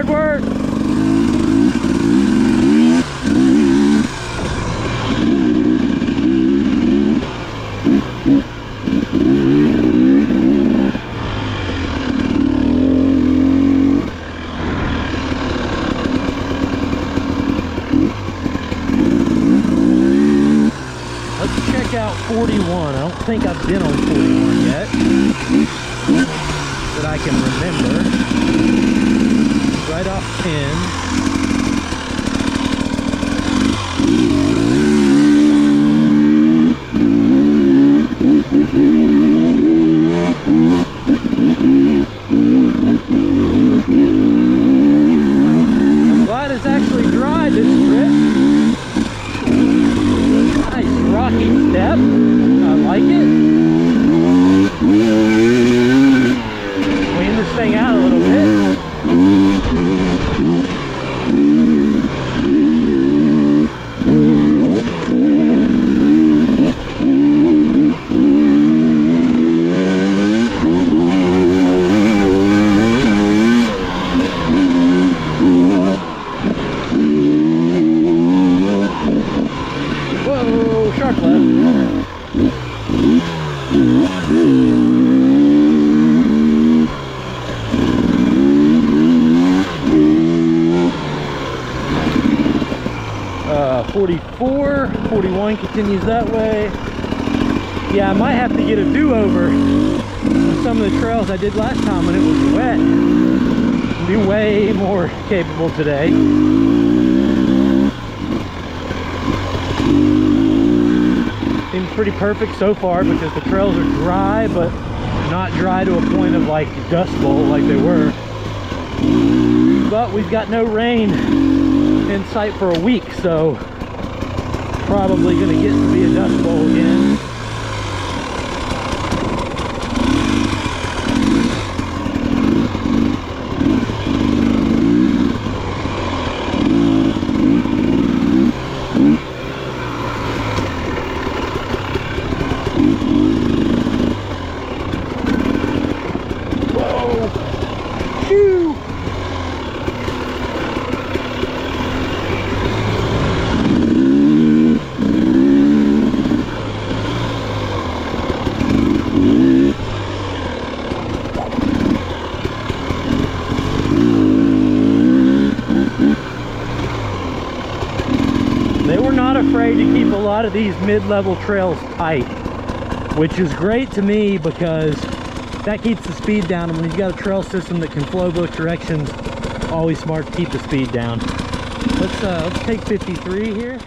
hard work. Let's check out 41. I don't think I've been on 41 yet that I can remember. Right off 10. I'm glad it's actually dry this trip. Nice rocking step. I like it. Clean this thing out a little bit. Whoa, sharp left. 44, 41 continues that way. Yeah, I might have to get a do-over on some of the trails I did last time when it was wet. Be way more capable today. Seems pretty perfect so far because the trails are dry, but not dry to a point of like dust bowl like they were. But we've got no rain in sight for a week, so probably gonna get to be a dust bowl again. Whoa! Phew! They were not afraid to keep a lot of these mid-level trails tight, which is great to me because that keeps the speed down, and when you've got a trail system that can flow both directions, always smart to keep the speed down. Let's take 53 here.